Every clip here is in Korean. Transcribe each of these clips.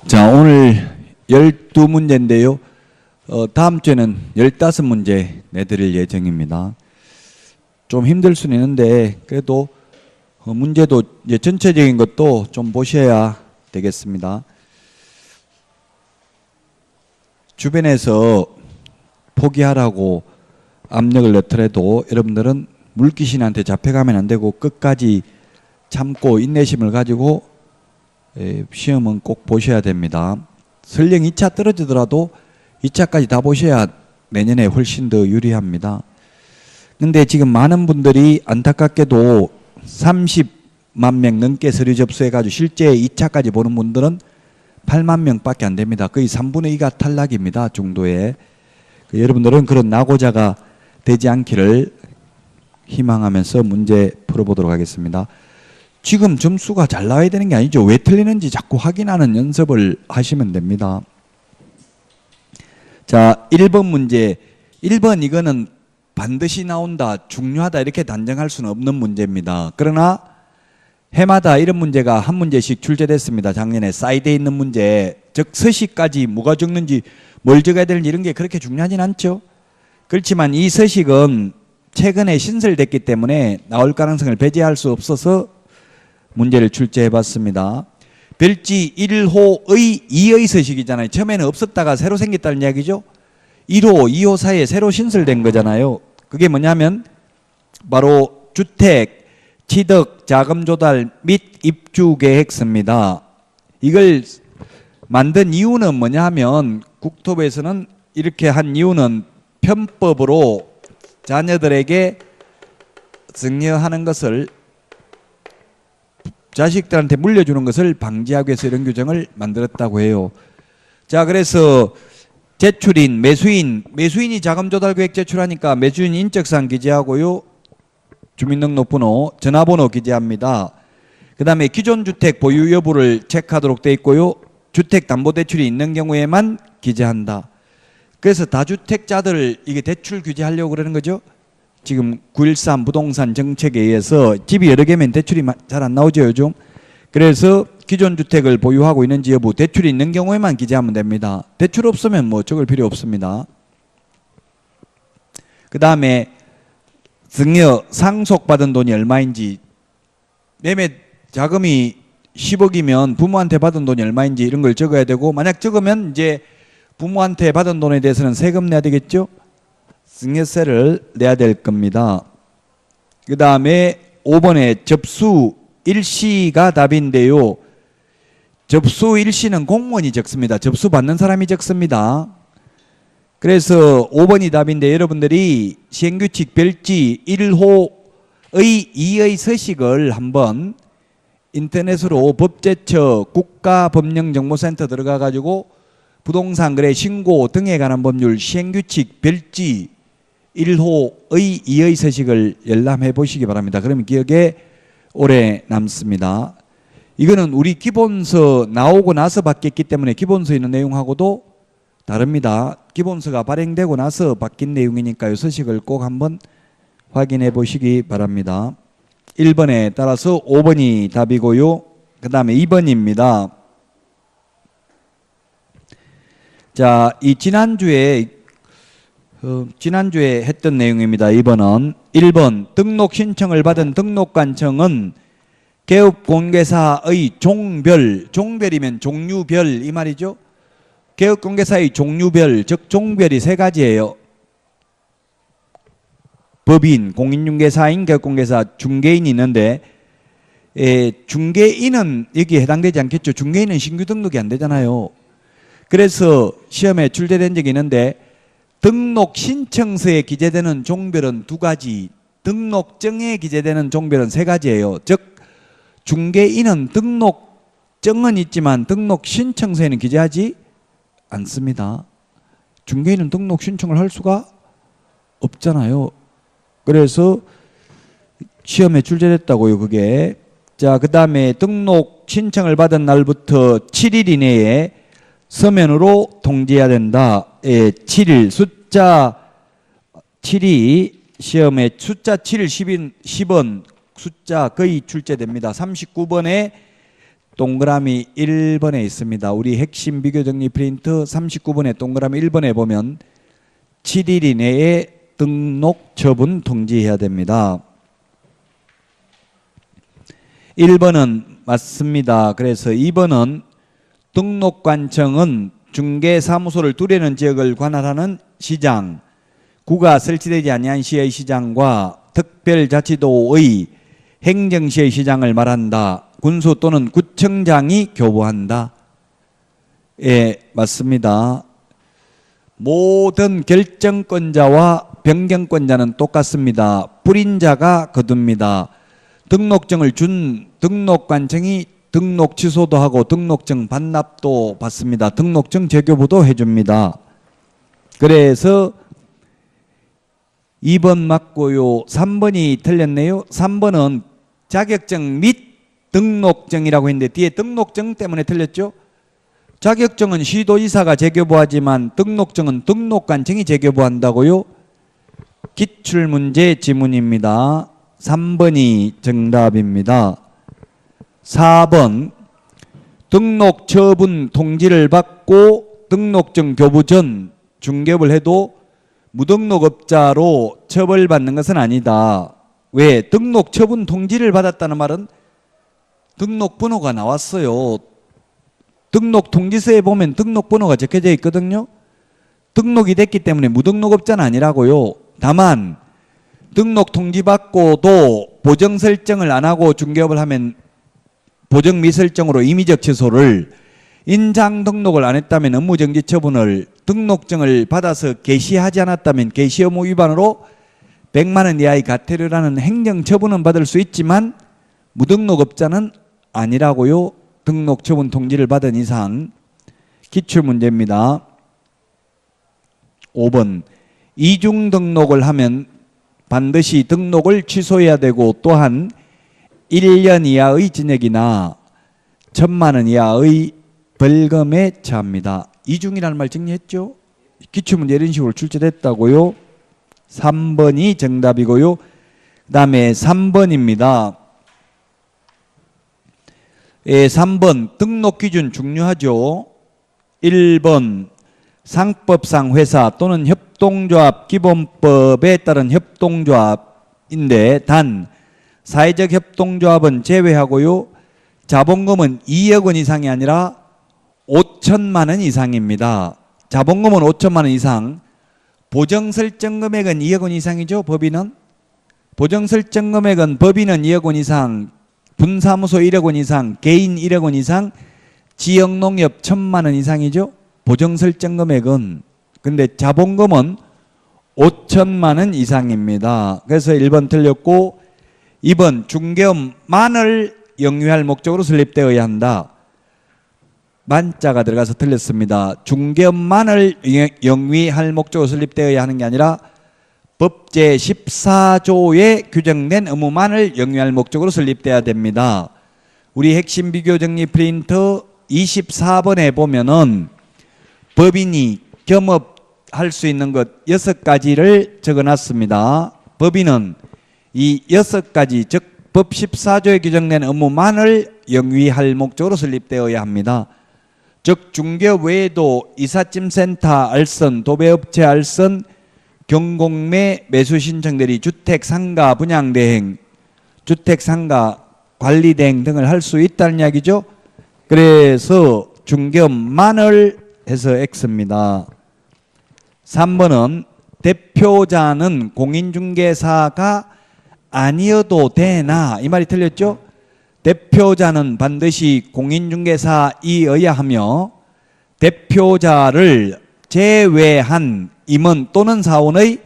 자, 오늘 12문제인데요. 다음 주에는 15문제 내드릴 예정입니다. 좀 힘들 수는 있는데 그래도 문제도 이제 전체적인 것도 좀 보셔야 되겠습니다. 주변에서 포기하라고 압력을 넣더라도 여러분들은 물귀신한테 잡혀가면 안 되고 끝까지 참고 인내심을 가지고 시험은 꼭 보셔야 됩니다. 설령 2차 떨어지더라도 2차까지 다 보셔야 내년에 훨씬 더 유리합니다. 근데 지금 많은 분들이 안타깝게도 30만 명 넘게 서류 접수해가지고 실제 2차까지 보는 분들은 8만 명밖에 안 됩니다. 거의 3분의 2가 탈락입니다. 중도에. 여러분들은 그런 낙오자가 되지 않기를 희망하면서 문제 풀어보도록 하겠습니다. 지금 점수가 잘 나와야 되는 게 아니죠. 왜 틀리는지 자꾸 확인하는 연습을 하시면 됩니다. 자, 1번 문제. 1번 이거는 반드시 나온다, 중요하다 이렇게 단정할 수는 없는 문제입니다. 그러나 해마다 이런 문제가 한 문제씩 출제됐습니다. 작년에 사이드에 있는 문제, 즉 서식까지 뭐가 적는지 뭘 적어야 되는지 이런 게 그렇게 중요하진 않죠. 그렇지만 이 서식은 최근에 신설됐기 때문에 나올 가능성을 배제할 수 없어서 문제를 출제해 봤습니다. 별지 1호의 2의 서식이잖아요. 처음에는 없었다가 새로 생겼다는 이야기죠. 1호, 2호 사이에 새로 신설된 거잖아요. 그게 뭐냐면 바로 주택, 취득, 자금 조달 및 입주 계획서입니다. 이걸 만든 이유는 뭐냐 하면 국토부에서는 이렇게 한 이유는 편법으로 자녀들에게 증여하는 것을, 자식들한테 물려주는 것을 방지하기 위해서 이런 규정을 만들었다고 해요. 자, 그래서 제출인, 매수인이 자금 조달 계획 제출하니까 매수인 인적사항 기재하고요. 주민등록번호, 전화번호 기재합니다. 그 다음에 기존 주택 보유 여부를 체크하도록 되어 있고요. 주택담보대출이 있는 경우에만 기재한다. 그래서 다주택자들을 이게 대출 규제하려고 그러는 거죠. 지금 9.13 부동산 정책에 의해서 집이 여러 개면 대출이 잘 안 나오죠, 요즘. 그래서 기존 주택을 보유하고 있는지 여부, 대출이 있는 경우에만 기재하면 됩니다. 대출 없으면 뭐 적을 필요 없습니다. 그 다음에 증여 상속받은 돈이 얼마인지, 매매 자금이 10억이면 부모한테 받은 돈이 얼마인지 이런 걸 적어야 되고, 만약 적으면 이제 부모한테 받은 돈에 대해서는 세금 내야 되겠죠. 증여세를 내야 될 겁니다. 그 다음에 5번에 접수 일시가 답인데요. 접수 일시는 공무원이 적습니다. 접수 받는 사람이 적습니다. 그래서 5번이 답인데 여러분들이 시행규칙 별지 1호의 2의 서식을 한번 인터넷으로 법제처 국가법령정보센터 들어가 가지고 부동산 거래 신고 등에 관한 법률 시행규칙 별지 1호의 2의 서식을 열람해 보시기 바랍니다. 그러면 기억에 오래 남습니다. 이거는 우리 기본서 나오고 나서 바뀌었기 때문에 기본서에 있는 내용하고도 다릅니다. 기본서가 발행되고 나서 바뀐 내용이니까요. 서식을 꼭 한번 확인해 보시기 바랍니다. 1번에 따라서 5번이 답이고요. 그 다음에 2번입니다. 자, 이 지난주에 했던 내용입니다. 2번은 1번 등록 신청을 받은 등록관청은 개업공개사의 종별이면 종류별 이 말이죠. 개업공개사의 종류별, 즉 종별이 세 가지예요. 법인, 공인중개사인, 개업공개사, 중개인이 있는데 중개인은 여기에 해당되지 않겠죠. 중개인은 신규 등록이 안 되잖아요. 그래서 시험에 출제된 적이 있는데 등록 신청서에 기재되는 종별은 2가지, 등록증에 기재되는 종별은 3가지예요. 즉 중개인은 등록증은 있지만 등록 신청서에는 기재하지 않습니다. 중개인은 등록 신청을 할 수가 없잖아요. 그래서 시험에 출제됐다고요, 그게. 자, 그 다음에 등록 신청을 받은 날부터 7일 이내에 서면으로 통지해야 된다. 7일 숫자 7이 시험에 숫자 7, 10은 숫자 거의 출제됩니다. 39번에 동그라미 1번에 있습니다. 우리 핵심 비교정리 프린트 39번에 동그라미 1번에 보면 7일 이내에 등록 처분 통지해야 됩니다. 1번은 맞습니다. 그래서 2번은 등록관청은 중개사무소를 두려는 지역을 관할하는 시장, 구가 설치되지 아니한 시의 시장과 특별자치도의 행정시의 시장을 말한다. 군수 또는 구청장이 교부한다. 예, 맞습니다. 모든 결정권자와 변경권자는 똑같습니다. 뿌린 자가 거둡니다. 등록증을 준 등록관청이 등록 취소도 하고 등록증 반납도 받습니다. 등록증 재교부도 해줍니다. 그래서 2번 맞고요. 3번이 틀렸네요. 3번은 자격증 및 등록증이라고 했는데 뒤에 등록증 때문에 틀렸죠. 자격증은 시도지사가 재교부하지만 등록증은 등록관청이 재교부한다고요. 기출문제 지문입니다. 3번이 정답입니다. 4번 등록 처분 통지를 받고 등록증 교부 전 중개업을 해도 무등록업자로 처벌받는 것은 아니다. 왜? 등록 처분 통지를 받았다는 말은 등록번호가 나왔어요. 등록 통지서에 보면 등록번호가 적혀져 있거든요. 등록이 됐기 때문에 무등록업자는 아니라고요. 다만 등록 통지 받고도 보정 설정을 안 하고 중개업을 하면 보정 미설정으로 임의적 취소를, 인장 등록을 안 했다면 업무정지 처분을, 등록증을 받아서 게시하지 않았다면 게시 의무 위반으로 100만 원 이하의 과태료라는 행정처분은 받을 수 있지만 무등록업자는 아니라고요. 등록처분 통지를 받은 이상. 기출문제입니다. 5번 이중 등록을 하면 반드시 등록을 취소해야 되고 또한 1년 이하의 징역이나 1,000만 원 이하의 벌금에 처합니다. 이중이라는 말 정리했죠? 기출문제 이런 식으로 출제됐다고요. 3번이 정답이고요. 그 다음에 3번입니다. 예, 3번 등록 기준 중요하죠. 1번 상법상 회사 또는 협동조합 기본법에 따른 협동조합인데 단 사회적 협동조합은 제외하고요. 자본금은 2억 원 이상이 아니라 5천만 원 이상입니다. 자본금은 5천만 원 이상, 보정설정금액은 2억 원 이상이죠. 법인은 보정설정금액은 법인은 2억 원 이상, 분사무소 1억 원 이상, 개인 1억 원 이상, 지역농협 1,000만 원 이상이죠. 보정설정금액은. 근데 자본금은 5천만 원 이상입니다. 그래서 1번 틀렸고 2번 중개업만을 영위할 목적으로 설립되어야 한다. 만자가 들어가서 틀렸습니다. 중개업만을 영위할 목적으로 설립되어야 하는 게 아니라 법 제14조에 규정된 의무만을 영위할 목적으로 설립돼야 됩니다. 우리 핵심 비교 정리 프린트 24번에 보면은 법인이 겸업할 수 있는 것 6가지를 적어놨습니다. 법인은 이 6가지 즉 법 14조에 규정된 의무만을 영위할 목적으로 설립되어야 합니다. 즉 중개업 외에도 이삿짐센터 알선, 도배업체 알선, 경공매 매수 신청들이 주택상가 분양대행, 주택상가 관리대행 등을 할 수 있다는 이야기죠. 그래서 중개업만을 해서 X입니다. 3번은 대표자는 공인중개사가 아니어도 되나, 이 말이 틀렸죠. 대표자는 반드시 공인중개사이어야 하며 대표자를 제외한 임원 또는 사원의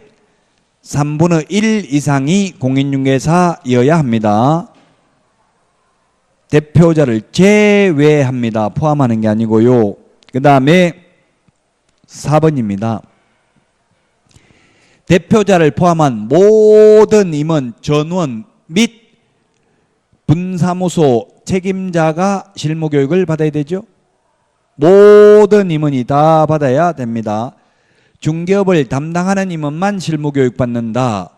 3분의 1 이상이 공인중개사이어야 합니다. 대표자를 제외합니다. 포함하는 게 아니고요. 그 다음에 4번입니다. 대표자를 포함한 모든 임원, 전원 및 분사무소 책임자가 실무교육을 받아야 되죠. 모든 임원이 다 받아야 됩니다. 중개업을 담당하는 임원만 실무교육 받는다.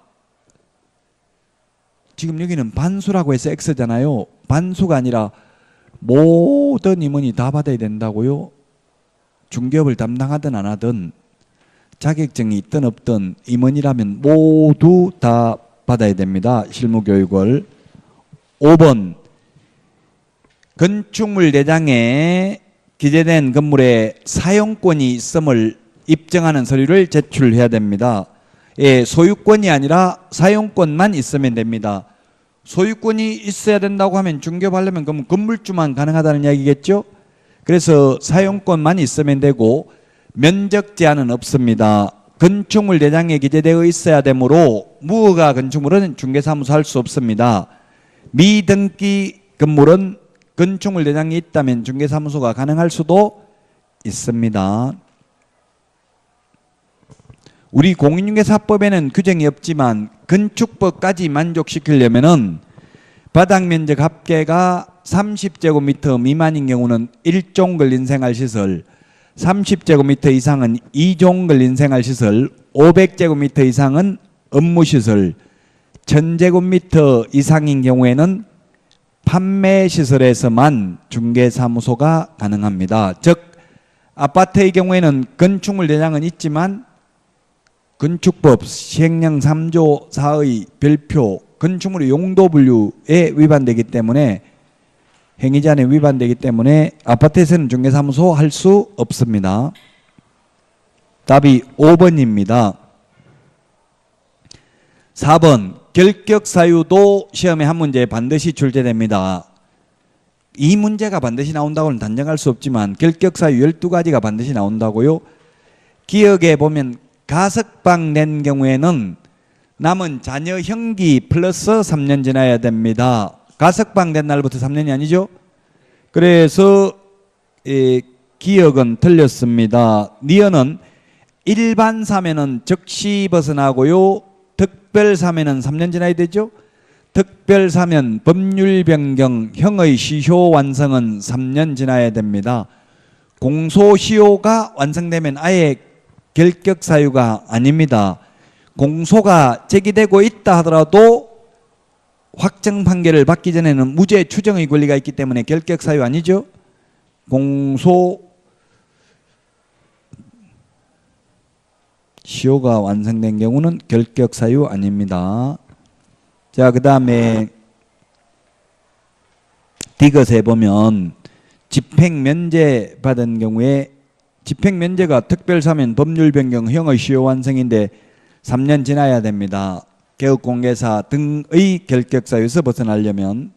지금 여기는 반수라고 해서 X잖아요. 반수가 아니라 모든 임원이 다 받아야 된다고요? 중개업을 담당하든 안 하든 자격증이 있든 없든 임원이라면 모두 다 받아야 됩니다. 실무교육을. 5번 건축물 내장에 기재된 건물에 사용권이 있음을 입증하는 서류를 제출해야 됩니다. 예, 소유권이 아니라 사용권만 있으면 됩니다. 소유권이 있어야 된다고 하면 중개업하려면 그럼 건물주만 가능하다는 이야기겠죠? 그래서 사용권만 있으면 되고 면적 제한은 없습니다. 건축물 내장에 기재되어 있어야 되므로 무허가 건축물은 중개사무소 할 수 없습니다. 미등기 건물은 건축물 내장이 있다면 중개사무소가 가능할 수도 있습니다. 우리 공인중개사법에는 규정이 없지만 건축법까지 만족시키려면은 바닥 면적 합계가 30제곱미터 미만인 경우는 1종 근린생활시설, 30제곱미터 이상은 2종 근린생활시설, 500제곱미터 이상은 업무시설, 1000제곱미터 이상인 경우에는 판매시설에서만 중개사무소가 가능합니다. 즉 아파트의 경우에는 건축물 내장은 있지만 건축법 시행령 3조 4의 별표 건축물의 용도 분류에 위반되기 때문에 행위자에 위반되기 때문에 아파트에서는 중개사무소 할 수 없습니다. 답이 5번입니다. 4번 결격사유도 시험에 한 문제 반드시 출제됩니다. 이 문제가 반드시 나온다고는 단정할 수 없지만 결격사유 12가지가 반드시 나온다고요. 기억에 보면 가석방 낸 경우에는 남은 자녀 형기 플러스 3년 지나야 됩니다. 가석방 된 날부터 3년이 아니죠. 그래서 기억은 틀렸습니다. 니은은 일반 사면은 즉시 벗어나고요. 특별 사면은 3년 지나야 되죠. 특별 사면 법률 변경 형의 시효 완성은 3년 지나야 됩니다. 공소시효가 완성되면 아예 결격 사유가 아닙니다. 공소가 제기되고 있다 하더라도 확정 판결을 받기 전에는 무죄 추정의 권리가 있기 때문에 결격 사유 아니죠. 공소 시효가 완성된 경우는 결격 사유 아닙니다. 자, 그 다음에 디귿에 보면 집행면제 받은 경우에 집행면제가 특별사면 법률 변경 형의 시효 완성인데 3년 지나야 됩니다. 개업공개사 등의 결격사유에서 벗어나려면.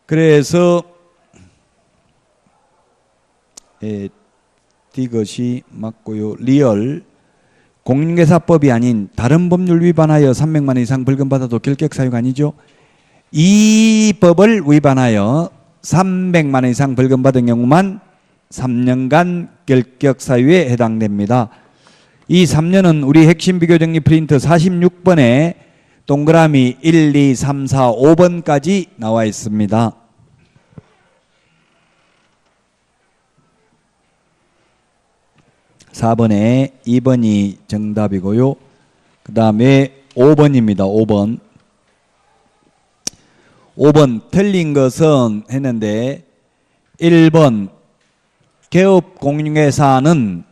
그래서 디귿이 맞고요. 리얼 공인중개사법이 아닌 다른 법률 위반하여 300만 원 이상 벌금 받아도 결격사유가 아니죠. 이 법을 위반하여 300만 원 이상 벌금 받은 경우만 3년간 결격사유에 해당됩니다. 이 3년은 우리 핵심 비교정리 프린트 46번에 동그라미 1, 2, 3, 4, 5번까지 나와 있습니다. (4번에) 2번이 정답이고요. 그 다음에 5번입니다. 5번. 5번 틀린 것은 했는데 1번 개업 공인중개사는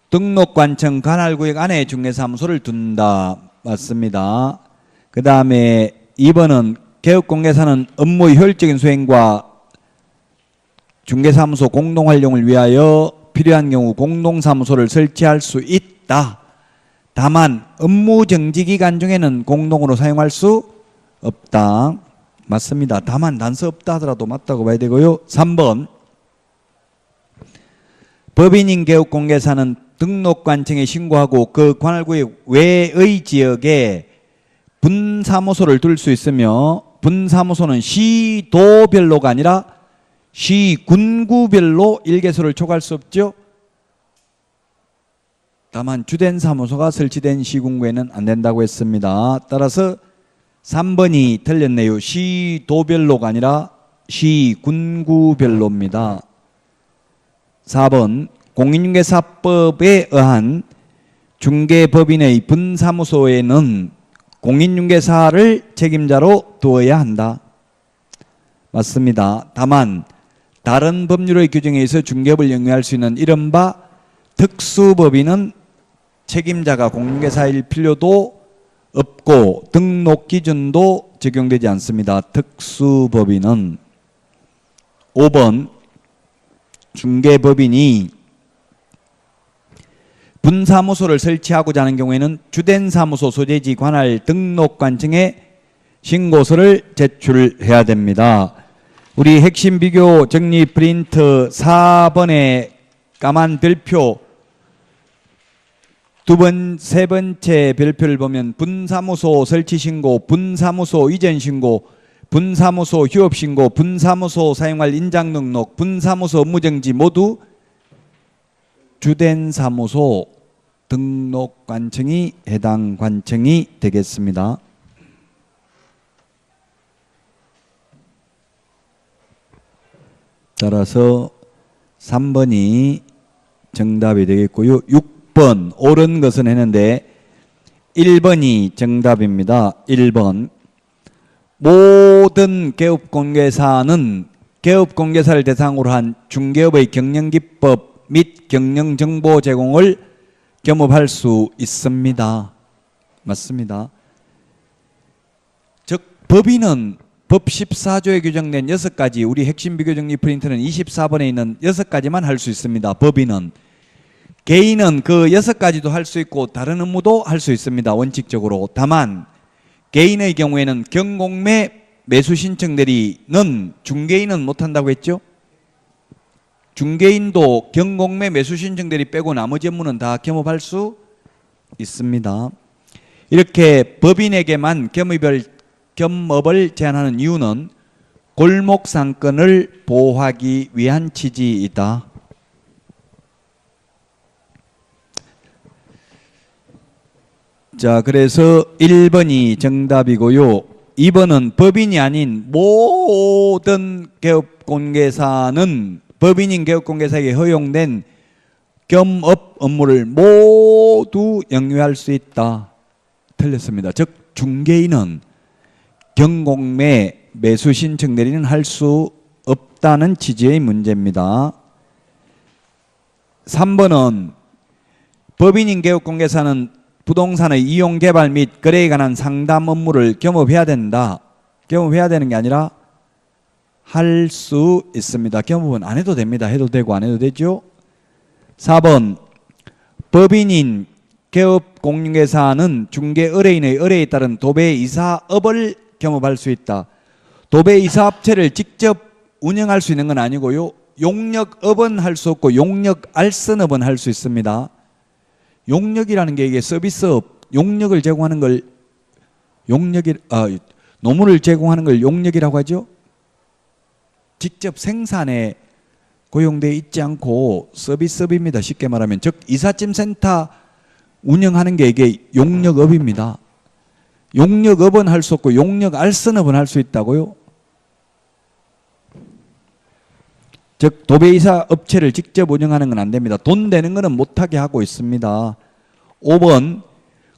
등록관청 관할구역 안에 중개사무소를 둔다. 맞습니다. 그 다음에 2번은 개업공개사는 업무의 효율적인 수행과 중개사무소 공동활용을 위하여 필요한 경우 공동사무소를 설치할 수 있다. 다만 업무정지기간 중에는 공동으로 사용할 수 없다. 맞습니다. 다만 단서 없다 하더라도 맞다고 봐야 되고요. 3번 법인인 개업공개사는 등록관청에 신고하고 그 관할구역 외의 지역에 분사무소를 둘 수 있으며 분사무소는 시도별로가 아니라 시군구별로 일개소를 촉할 수 없죠. 다만 주된 사무소가 설치된 시군구에는 안 된다고 했습니다. 따라서 3번이 틀렸네요. 시도별로가 아니라 시군구별로입니다. 4번 공인중개사법에 의한 중개법인의 분사무소에는 공인중개사를 책임자로 두어야 한다. 맞습니다. 다만 다른 법률의 규정에 의해서 중개업을 영위할 수 있는 이른바 특수법인은 책임자가 공인중개사일 필요도 없고 등록 기준도 적용되지 않습니다. 특수법인은 5번 중개법인이 분사무소를 설치하고자 하는 경우에는 주된 사무소 소재지 관할 등록관청에 신고서를 제출해야 됩니다. 우리 핵심 비교 정리 프린트 4번의 까만 별표 세 번째 별표를 보면 분사무소 설치 신고, 분사무소 이전 신고, 분사무소 휴업 신고, 분사무소 사용할 인장 등록, 분사무소 업무 정지 모두 주된 사무소 등록 관청이 해당 관청이 되겠습니다. 따라서 3번이 정답이 되겠고요. 6번 옳은 것은 했는데 1번이 정답입니다. 1번 모든 개업공개사는 개업공개사를 대상으로 한 중개업의 경영기법 및 경영정보 제공을 겸업할 수 있습니다. 맞습니다. 즉 법인은 법 14조에 규정된 6가지, 우리 핵심 비교 정리 프린트는 24번에 있는 6가지만 할 수 있습니다. 법인은. 개인은 그 6가지도 할 수 있고 다른 업무도 할 수 있습니다. 원칙적으로. 다만 개인의 경우에는 경공매 매수 신청 대리는 중개인은 못한다고 했죠. 중개인도 경공매 매수 신청 대리 빼고 나머지 업무는 다 겸업할 수 있습니다. 이렇게 법인에게만 겸업을 제한하는 이유는 골목상권을 보호하기 위한 취지이다. 자, 그래서 1번이 정답이고요. 2번은 법인이 아닌 모든 개업공개사는 법인인 개업공개사에게 허용된 겸업 업무를 모두 영위할 수 있다. 틀렸습니다. 즉 중개인은 경공매 매수 신청 대리는 할 수 없다는 취지의 문제입니다. 3번은 법인인 개업공개사는 부동산의 이용 개발 및 거래에 관한 상담 업무를 겸업해야 된다. 겸업해야 되는 게 아니라 할 수 있습니다. 겸업은 안 해도 됩니다. 해도 되고 안 해도 되죠. 4번 법인인 개업공인중개사는 중개 의뢰인의 의뢰에 따른 도배이사업을 겸업할 수 있다. 도배이사업체를 직접 운영할 수 있는 건 아니고요. 용역업은 할 수 없고 용역알선업은 할 수 있습니다. 용역이라는 게 이게 서비스업, 용역을 제공하는 걸 노무를 제공하는 걸 용역이라고 하죠. 직접 생산에 고용되어 있지 않고 서비스업입니다. 쉽게 말하면 즉 이삿짐 센터 운영하는 게 이게 용역업입니다. 용역업은 할 수 없고 용역알선업은 할 수 있다고요. 즉 도배이사 업체를 직접 운영하는 건 안 됩니다. 돈 되는 거는 못하게 하고 있습니다. 5번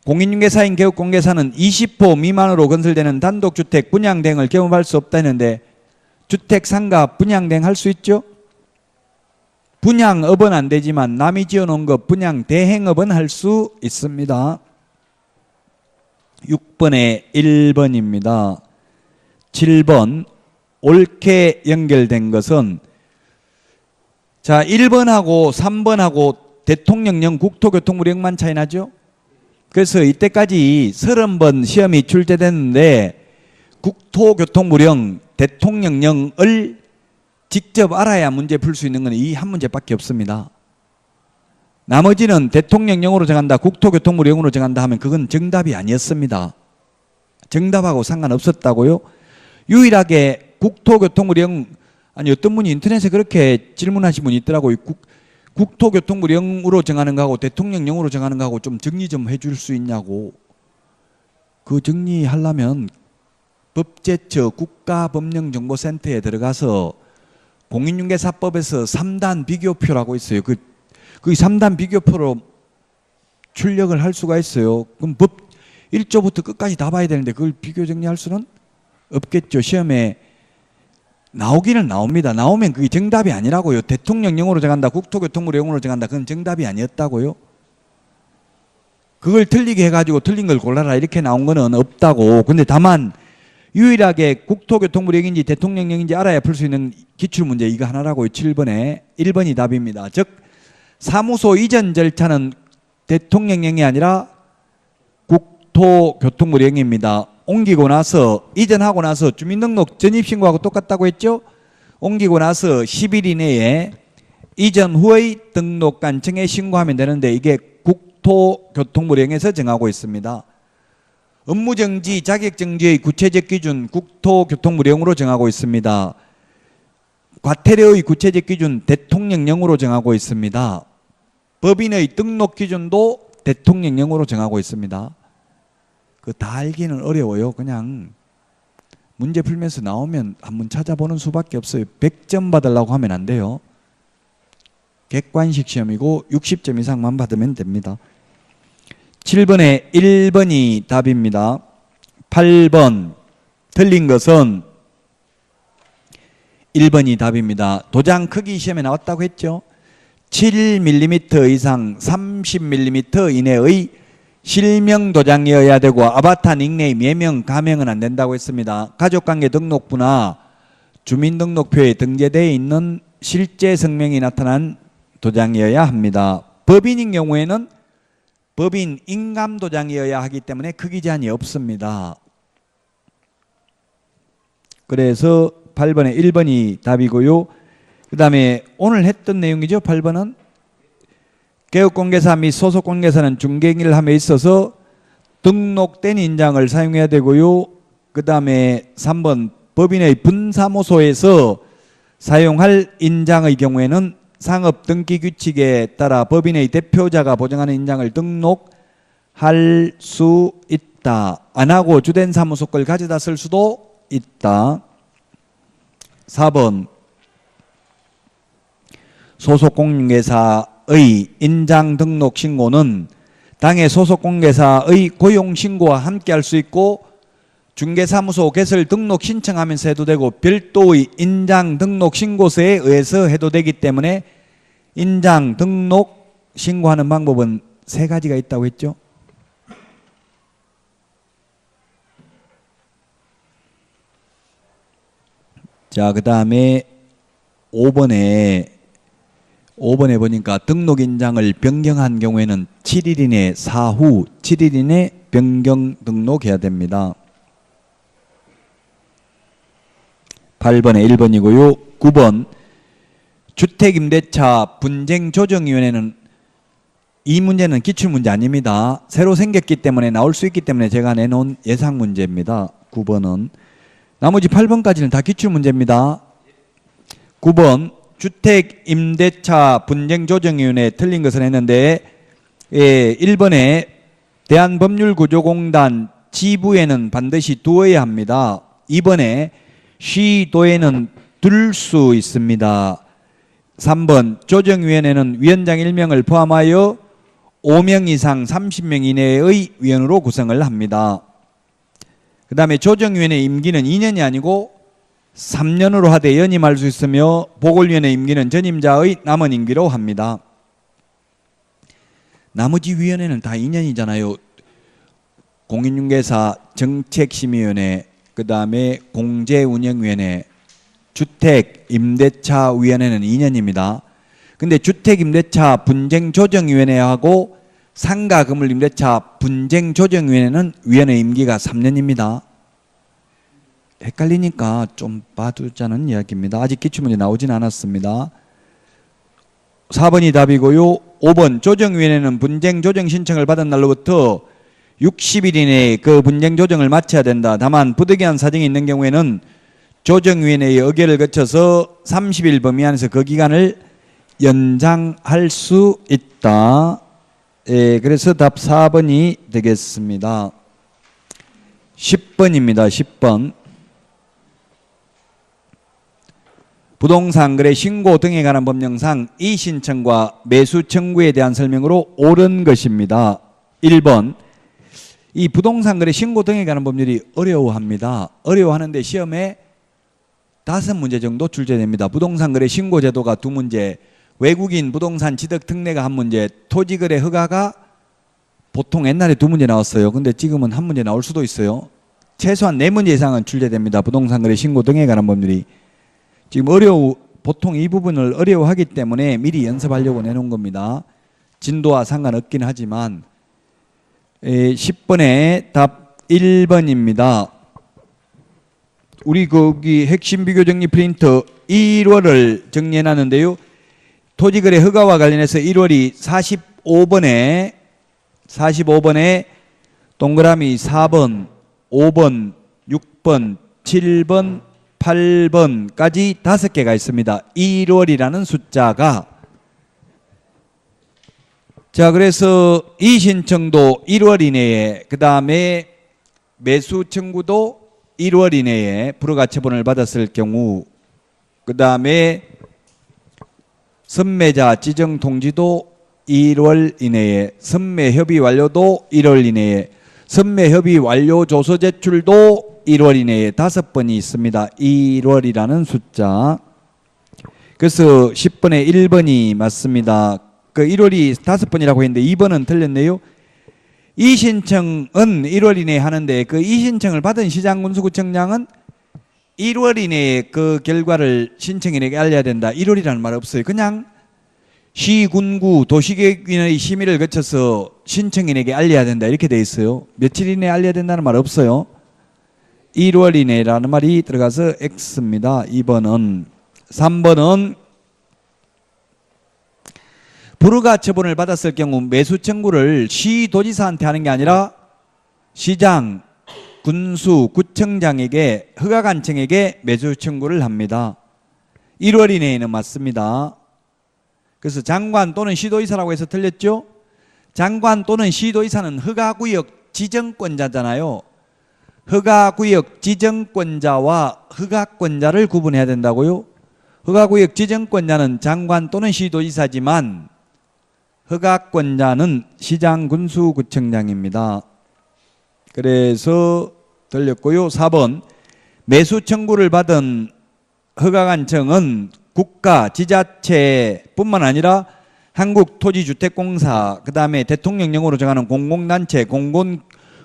공인중개사인 개업공개사는 20호 미만으로 건설되는 단독주택 분양대행을 겸업할 수 없다는데 주택상가 분양대행 할 수 있죠? 분양업은 안 되지만 남이 지어놓은 것 분양대행업은 할 수 있습니다. 6번에 1번입니다. 7번 옳게 연결된 것은 자 1번하고 3번하고 대통령령 국토교통부령만 차이 나죠. 그래서 이때까지 30번 시험이 출제됐는데 국토교통부령 대통령령을 직접 알아야 문제 풀 수 있는 건 이 한 문제밖에 없습니다. 나머지는 대통령령으로 정한다, 국토교통부령으로 정한다 하면 그건 정답이 아니었습니다. 정답하고 상관없었다고요. 유일하게 국토교통부령 아니 어떤 분이 인터넷에 그렇게 질문하신 분이 있더라고요. 국토교통부령으로 정하는 거하고 대통령령으로 정하는 거하고 좀 정리 좀 해줄 수 있냐고. 그 정리하려면 법제처 국가법령정보센터에 들어가서 공인중개사법에서 3단 비교표라고 있어요. 그 3단 비교표로 출력을 할 수가 있어요. 그럼 법 1조부터 끝까지 다 봐야 되는데 그걸 비교 정리할 수는 없겠죠. 시험에 나오기는 나옵니다. 나오면 그게 정답이 아니라고요. 대통령령으로 정한다, 국토교통부령으로 정한다, 그건 정답이 아니었다고요. 그걸 틀리게 해가지고 틀린 걸 골라라 이렇게 나온 거는 없다고. 근데 다만 유일하게 국토교통부령인지 대통령령인지 알아야 풀 수 있는 기출문제 이거 하나라고요. 7번에 1번이 답입니다. 즉 사무소 이전 절차는 대통령령이 아니라 국토교통부령입니다. 옮기고 나서 이전하고 나서 주민등록 전입신고하고 똑같다고 했죠. 옮기고 나서 10일 이내에 이전 후의 등록관청에 신고하면 되는데 이게 국토교통부령에서 정하고 있습니다. 업무정지, 자격정지의 구체적 기준 국토교통부령으로 정하고 있습니다. 과태료의 구체적 기준 대통령령으로 정하고 있습니다. 법인의 등록 기준도 대통령령으로 정하고 있습니다. 그 다 알기는 어려워요. 그냥 문제 풀면서 나오면 한번 찾아보는 수밖에 없어요. 100점 받으려고 하면 안 돼요. 객관식 시험이고 60점 이상만 받으면 됩니다. 7번에 1번이 답입니다. 8번 틀린 것은 1번이 답입니다. 도장 크기 시험에 나왔다고 했죠. 7mm 이상 30mm 이내의 실명 도장이어야 되고 아바타, 닉네임, 예명, 가명은 안 된다고 했습니다. 가족관계 등록부나 주민등록표에 등재되어 있는 실제 성명이 나타난 도장이어야 합니다. 법인인 경우에는 법인 인감도장이어야 하기 때문에 크기 제한이 없습니다. 그래서 8번에 1번이 답이고요. 그 다음에 오늘 했던 내용이죠. 8번은 개업공개사 및 소속공개사는 중개인을 함에 있어서 등록된 인장을 사용해야 되고요. 그 다음에 3번 법인의 분사무소에서 사용할 인장의 경우에는 상업등기규칙에 따라 법인의 대표자가 보정하는 인장을 등록할 수 있다. 안 하고 주된 사무소 걸 가져다 쓸 수도 있다. 4번 소속공개사의 인장 등록 신고는 당해 소속공개사의 고용신고와 함께 할 수 있고 중개사무소 개설 등록 신청하면서 해도 되고 별도의 인장 등록 신고서에 의해서 해도 되기 때문에 인장 등록 신고하는 방법은 3가지가 있다고 했죠. 자, 그 다음에 5번에 보니까 등록 인장을 변경한 경우에는 7일 이내 사후 7일 이내 변경 등록해야 됩니다. 8번에 1번이고요. 9번 주택임대차 분쟁조정위원회는 이 문제는 기출문제 아닙니다. 새로 생겼기 때문에 나올 수 있기 때문에 제가 내놓은 예상문제입니다. 9번은. 나머지 8번까지는 다 기출문제입니다. 9번 주택임대차 분쟁조정위원회 틀린 것을 했는데 1번에 대한법률구조공단 지부에는 반드시 두어야 합니다. 2번에 시도에는 둘 수 있습니다. 3번 조정위원회는 위원장 1명을 포함하여 5명 이상 30명 이내의 위원으로 구성을 합니다. 그 다음에 조정위원회 임기는 2년이 아니고 3년으로 하되 연임할 수 있으며 보궐위원회 임기는 전임자의 남은 임기로 합니다. 나머지 위원회는 다 2년이잖아요. 공인중개사 정책심의위원회, 그 다음에 공제운영위원회, 주택임대차위원회는 2년입니다. 근데 주택임대차 분쟁조정위원회하고 상가건물임대차 분쟁조정위원회는 위원회 임기가 3년입니다. 헷갈리니까 좀 봐두자는 이야기입니다. 아직 기출문제 나오진 않았습니다. 4번이 답이고요. 5번 조정위원회는 분쟁조정 신청을 받은 날로부터 60일 이내에 그 분쟁조정을 마쳐야 된다. 다만 부득이한 사정이 있는 경우에는 조정위원회의 의결을 거쳐서 30일 범위 안에서 그 기간을 연장할 수 있다. 그래서 답 4번이 되겠습니다. 10번입니다. 10번. 부동산 거래 신고 등에 관한 법령상 이신청과 매수 청구에 대한 설명으로 옳은 것입니다. 1번. 이 부동산 거래 신고 등에 관한 법률이 어려워합니다. 어려워하는데 시험에 5문제 정도 출제됩니다. 부동산 거래 신고 제도가 2문제, 외국인 부동산 취득 특례가 1문제, 토지 거래 허가가 보통 옛날에 2문제 나왔어요. 근데 지금은 1문제 나올 수도 있어요. 최소한 4문제 이상은 출제됩니다. 부동산 거래 신고 등에 관한 법률이. 지금 보통 이 부분을 어려워하기 때문에 미리 연습하려고 내놓은 겁니다. 진도와 상관없긴 하지만 10번의 답 1번입니다. 우리 거기 핵심 비교 정리 프린트 1월을 정리해놨는데요. 토지거래 허가와 관련해서 1월이 45번에 동그라미 4번, 5번, 6번, 7번, 8번까지 5개가 있습니다. 1월이라는 숫자가. 자, 그래서 이 신청도 1월 이내에, 그 다음에 매수 청구도 1월 이내에 불허가처분을 받았을 경우, 그 다음에 선매자 지정 통지도 1월 이내에, 선매 협의 완료도 1월 이내에, 선매 협의 완료 조서 제출도 1월 이내에 5번이 있습니다. 1월이라는 숫자. 그래서 10번에 1번이 맞습니다. 그 1월이 5번이라고 했는데 2번은 틀렸네요. 이 신청은 1월 이내에 하는데 그 이 신청을 받은 시장군수구청장은 1월 이내에 그 결과를 신청인에게 알려야 된다. 1월이라는 말 없어요. 그냥 시, 군구, 도시계획위원회의 심의를 거쳐서 신청인에게 알려야 된다. 이렇게 돼 있어요. 며칠 이내에 알려야 된다는 말 없어요. 1월 이내라는 말이 들어가서 X입니다. 2번은. 3번은 불허가 처분을 받았을 경우 매수 청구를 시도지사한테 하는 게 아니라 시장, 군수, 구청장에게, 허가관청에게 매수 청구를 합니다. 1월 이내에는 맞습니다. 그래서 장관 또는 시도지사라고 해서 틀렸죠? 장관 또는 시도지사는 허가구역 지정권자잖아요. 허가구역 지정권자와 허가권자를 구분해야 된다고요? 허가구역 지정권자는 장관 또는 시도지사지만 허가권자는 시장, 군수, 구청장입니다. 그래서 들렸고요. 4번 매수 청구를 받은 허가관청은 국가, 지자체뿐만 아니라 한국토지주택공사, 그 다음에 대통령령으로 정하는 공공단체,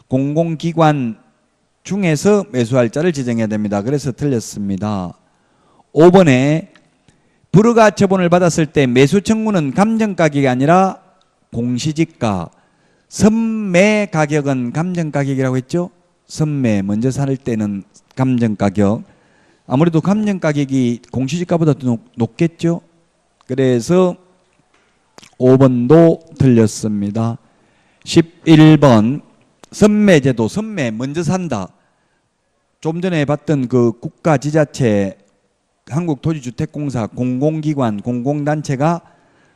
공공기관 중에서 매수할자를 지정해야 됩니다. 그래서 틀렸습니다. 5번에 불허가 처분을 받았을 때 매수 청구는 감정가격이 아니라 공시지가, 선매 가격은 감정가격이라고 했죠? 선매, 먼저 살 때는 감정가격. 아무래도 감정가격이 공시지가보다 더 높겠죠? 그래서 5번도 틀렸습니다. 11번 선매제도, 선매, 먼저 산다. 좀 전에 봤던 그 국가, 지자체, 한국토지주택공사, 공공기관, 공공단체가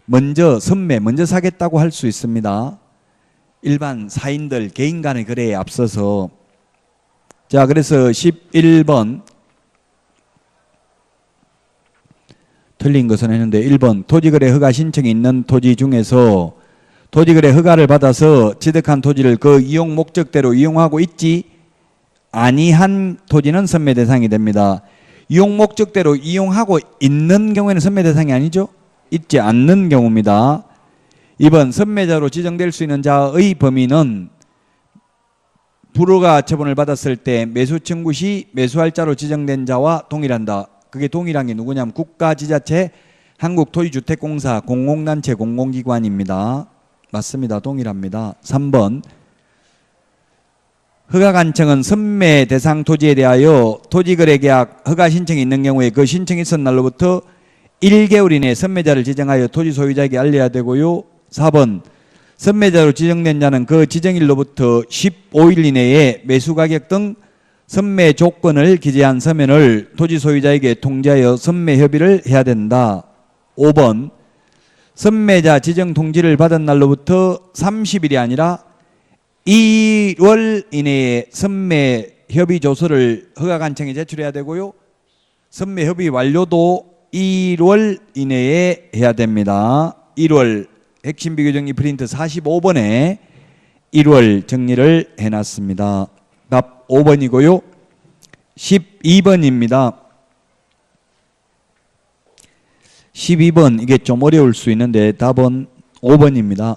먼저 선매, 먼저 사겠다고 할 수 있습니다. 일반 사인들, 개인 간의 거래에 앞서서. 자, 그래서 11번 틀린 것은 했는데 1번 토지거래 허가 신청이 있는 토지 중에서 토지거래 허가를 받아서 취득한 토지를 그 이용 목적대로 이용하고 있지 아니한 토지는 선매 대상이 됩니다. 이용 목적대로 이용하고 있는 경우에는 선매 대상이 아니죠. 있지 않는 경우입니다. 2번 선매자로 지정될 수 있는 자의 범위는 불허가 처분을 받았을 때 매수 청구 시 매수할자로 지정된 자와 동일한다. 그게 동일한 게 누구냐면 국가, 지자체, 한국토지주택공사, 공공단체, 공공기관입니다. 맞습니다. 동일합니다. 3번 허가관청은 선매 대상 토지에 대하여 토지거래계약 허가 신청이 있는 경우에 그 신청이 있은 날로부터 1개월 이내에 선매자를 지정하여 토지 소유자에게 알려야 되고요. 4번 선매자로 지정된 자는 그 지정일로부터 15일 이내에 매수가격 등 선매 조건을 기재한 서면을 토지 소유자에게 통지하여 선매 협의를 해야 된다. 5번 선매자 지정 통지를 받은 날로부터 30일이 아니라 2월 이내에 선매 협의 조서를 허가관청에 제출해야 되고요. 선매 협의 완료도 1월 이내에 해야 됩니다. 1월 핵심 비교 정리 프린트 45번에 1월 정리를 해놨습니다. 답 5번이고요. 12번입니다. 12번 이게 좀 어려울 수 있는데 답은 5번입니다.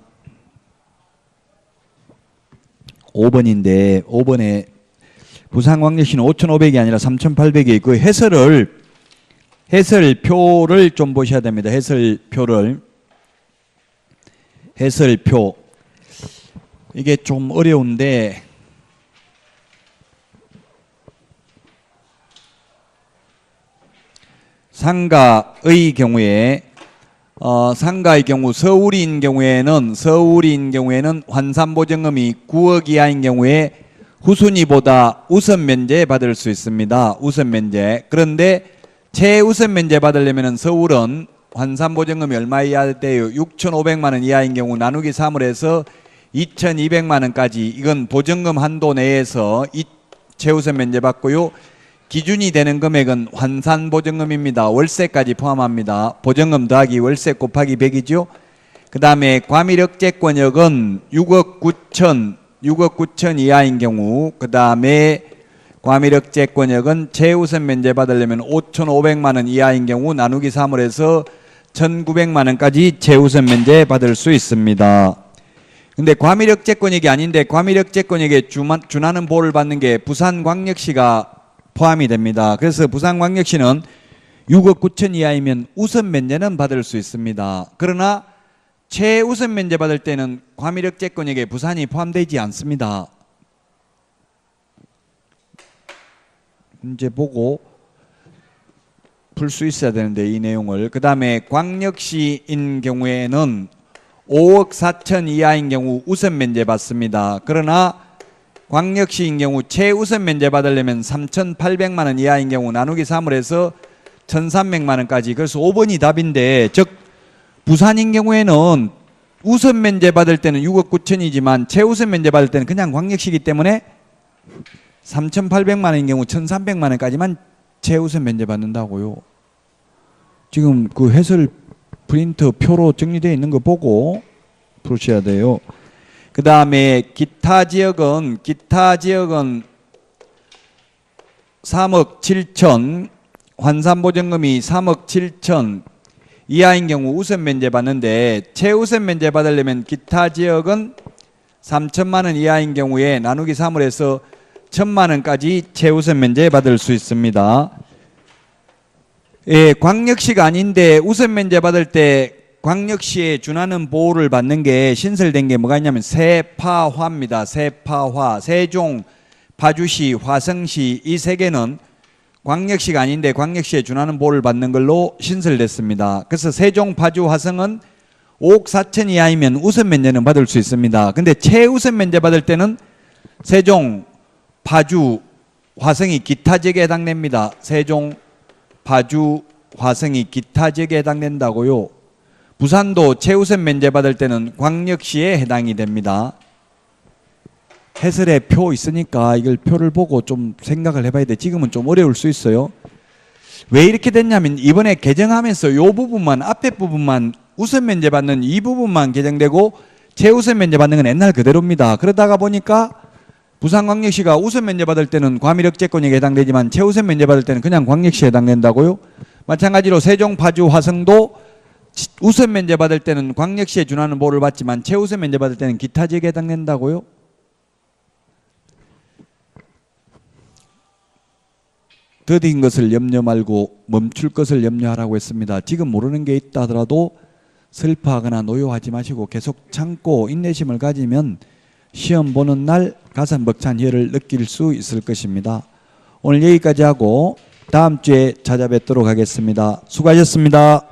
5번인데 5번에 부산광역시는 5,500이 아니라 3,800이 그 해설표를 좀 보셔야 됩니다. 해설표 이게 좀 어려운데 상가의 경우에 상가의 경우 서울인 경우에는 환산보증금이 9억 이하인 경우에 후순위보다 우선 면제 받을 수 있습니다. 우선 면제. 그런데 최우선 면제 받으려면 서울은 환산보증금이 얼마 이하 돼요? 6,500만 원 이하인 경우 나누기 3을 해서 2,200만 원까지 이건 보증금 한도 내에서 최우선 면제 받고요. 기준이 되는 금액은 환산보증금입니다. 월세까지 포함합니다. 보증금 더하기 월세 곱하기 100이죠. 그 다음에 과밀억제권역은 6억 9천 이하인 경우 그 다음에 과밀억제권역은 최우선 면제 받으려면 5,500만 원 이하인 경우 나누기 3을 해서 1,900만 원까지 최우선 면제 받을 수 있습니다. 근데 과밀억제권역이 아닌데 과밀억제권역에 준하는 보호를 받는 게 부산광역시가 포함이 됩니다. 그래서 부산광역시는 6억 9천 이하이면 우선 면제는 받을 수 있습니다. 그러나 최우선 면제 받을 때는 과밀억제권역에 부산이 포함되지 않습니다. 문제 보고 풀 수 있어야 되는데 이 내용을. 그 다음에 광역시인 경우에는 5억 4천 이하인 경우 우선 면제 받습니다. 그러나 광역시인 경우 최우선 면제 받으려면 3,800만 원 이하인 경우 나누기 3을 해서 1,300만 원까지. 그래서 5번이 답인데 즉 부산인 경우에는 우선 면제 받을 때는 6억 9천이지만 최우선 면제 받을 때는 그냥 광역시이기 때문에 3,800만 원인 경우 1,300만 원까지만 최우선 면제 받는다고요. 지금 그 해설 프린트 표로 정리되어 있는 거 보고 풀으셔야 돼요. 그 다음에 기타 지역은 3억 7천 환산보증금이 3억 7천 이하인 경우 우선 면제 받는데 최우선 면제 받으려면 기타 지역은 3천만 원 이하인 경우에 나누기 3을 해서 1,000만 원까지 최우선 면제 받을 수 있습니다. 예, 광역시가 아닌데 우선 면제 받을 때 광역시에 준하는 보호를 받는 게 신설된 게 뭐가 있냐면 세파화입니다. 세파화. 세종, 파주시, 화성시 이 세 개는 광역시가 아닌데 광역시에 준하는 보호를 받는 걸로 신설됐습니다. 그래서 세종, 파주, 화성은 5억 4천 이하이면 우선 면제는 받을 수 있습니다. 근데 최우선 면제 받을 때는 세종, 파주, 화성이 기타 지역에 해당됩니다. 세종, 파주, 화성이 기타 지역에 해당된다고요. 부산도 최우선 면제 받을 때는 광역시에 해당이 됩니다. 해설에 표 있으니까 이걸 표를 보고 좀 생각을 해봐야 돼. 지금은 좀 어려울 수 있어요. 왜 이렇게 됐냐면 이번에 개정하면서 이 부분만 앞에 부분만 우선 면제 받는 이 부분만 개정되고 최우선 면제 받는 건 옛날 그대로입니다. 그러다가 보니까 부산광역시가 우선 면제 받을 때는 과밀억제권역에 해당되지만 최우선 면제 받을 때는 그냥 광역시에 해당된다고요. 마찬가지로 세종, 파주, 화성도 우선 면제 받을 때는 광역시에 준하는 보호를 받지만 최우선 면제 받을 때는 기타 지역에 해당된다고요. 더딘 것을 염려 말고 멈출 것을 염려하라고 했습니다. 지금 모르는 게 있다 하더라도 슬퍼하거나 노여하지 마시고 계속 참고 인내심을 가지면 시험 보는 날 가슴 벅찬 혀를 느낄 수 있을 것입니다. 오늘 여기까지 하고 다음 주에 찾아뵙도록 하겠습니다. 수고하셨습니다.